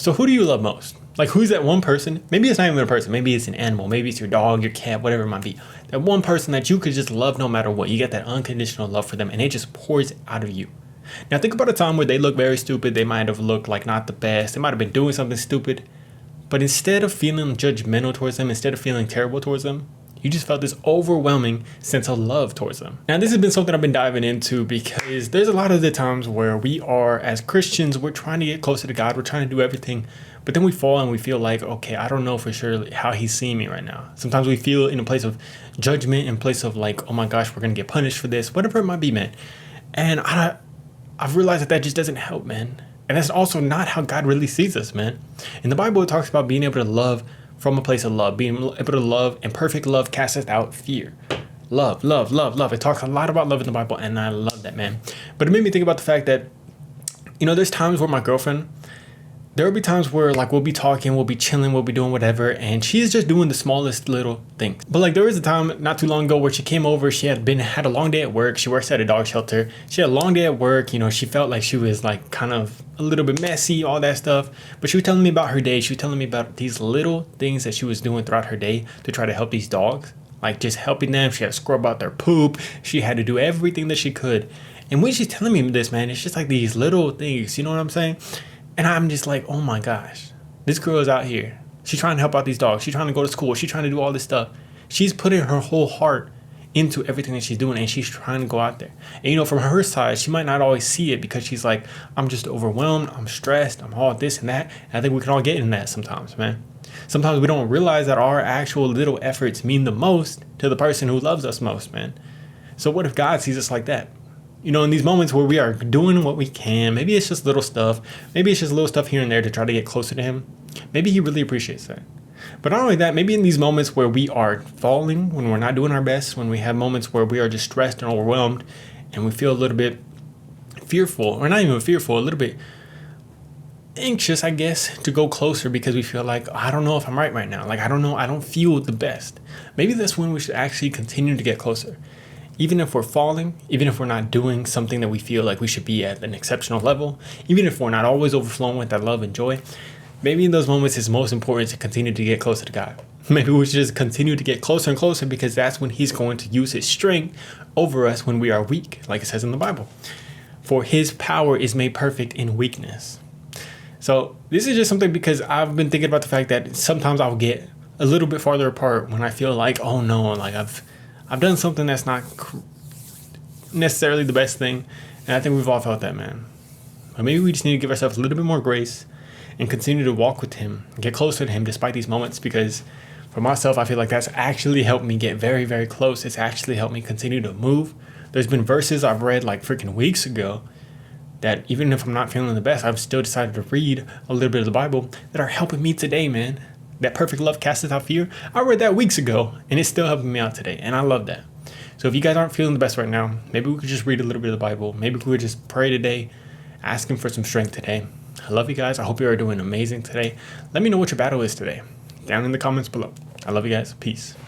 So who do you love most? Like, who's that one person? Maybe it's not even a person. Maybe it's an animal. Maybe it's your dog, your cat, whatever it might be. That one person that you could just love no matter what. You get that unconditional love for them, and it just pours out of you. Now, think about a time where they look very stupid. They might have looked like not the best. They might have been doing something stupid. But instead of feeling judgmental towards them, instead of feeling terrible towards them, you just felt this overwhelming sense of love towards them. Now, this has been something I've been diving into because there's a lot of the times where we are, as Christians, we're trying to get closer to God. We're trying to do everything. But then we fall and we feel like, okay, I don't know for sure how he's seeing me right now. Sometimes we feel in a place of judgment, in a place of like, oh my gosh, we're going to get punished for this, whatever it might be, man. And I've realized that just doesn't help, man. And that's also not how God really sees us, man. In the Bible, it talks about being able to love from a place of love, being able to love, and perfect love casteth out fear. Love, love, love, love. It talks a lot about love in the Bible, and I love that, man. But it made me think about the fact that, there's times where my girlfriend, there will be times where like we'll be talking, we'll be chilling, we'll be doing whatever, and she's just doing the smallest little things. But like there was a time not too long ago where she came over, she had a long day at work. She works at a dog shelter. She had a long day at work, she felt like she was like kind of a little bit messy, all that stuff. But she was telling me about her day. She was telling me about these little things that she was doing throughout her day to try to help these dogs. Like just helping them. She had to scrub out their poop. She had to do everything that she could. And when she's telling me this, man, it's just like these little things, you know what I'm saying? And I'm just like, oh my gosh, this girl is out here. She's trying to help out these dogs. She's trying to go to school. She's trying to do all this stuff. She's putting her whole heart into everything that she's doing, and she's trying to go out there. And from her side, she might not always see it because she's like, I'm just overwhelmed. I'm stressed. I'm all this and that. And I think we can all get in that sometimes, man. Sometimes we don't realize that our actual little efforts mean the most to the person who loves us most, man. So what if God sees us like that? In these moments where we are doing what we can, maybe it's just little stuff. Maybe it's just little stuff here and there to try to get closer to him. Maybe he really appreciates that. But not only that, maybe in these moments where we are falling, when we're not doing our best, when we have moments where we are just stressed and overwhelmed and we feel a little bit fearful, or not even fearful, a little bit anxious, I guess, to go closer because we feel like, I don't know if I'm right now. Like, I don't know. I don't feel the best. Maybe that's when we should actually continue to get closer. Even if we're falling, even if we're not doing something that we feel like we should be at an exceptional level, even if we're not always overflowing with that love and joy, maybe in those moments it's most important to continue to get closer to God. Maybe we should just continue to get closer and closer because that's when he's going to use his strength over us when we are weak, like it says in the Bible. For his power is made perfect in weakness. So this is just something because I've been thinking about the fact that sometimes I'll get a little bit farther apart when I feel like, oh no, like I've done something that's not necessarily the best thing. And I think we've all felt that, man. But maybe we just need to give ourselves a little bit more grace and continue to walk with him, get closer to him despite these moments. Because for myself, I feel like that's actually helped me get very, very close. It's actually helped me continue to move. There's been verses I've read like freaking weeks ago that even if I'm not feeling the best, I've still decided to read a little bit of the Bible that are helping me today, man. That perfect love casteth out fear. I read that weeks ago and it's still helping me out today. And I love that. So if you guys aren't feeling the best right now, maybe we could just read a little bit of the Bible. Maybe we could just pray today, asking for some strength today. I love you guys. I hope you are doing amazing today. Let me know what your battle is today down in the comments below. I love you guys. Peace.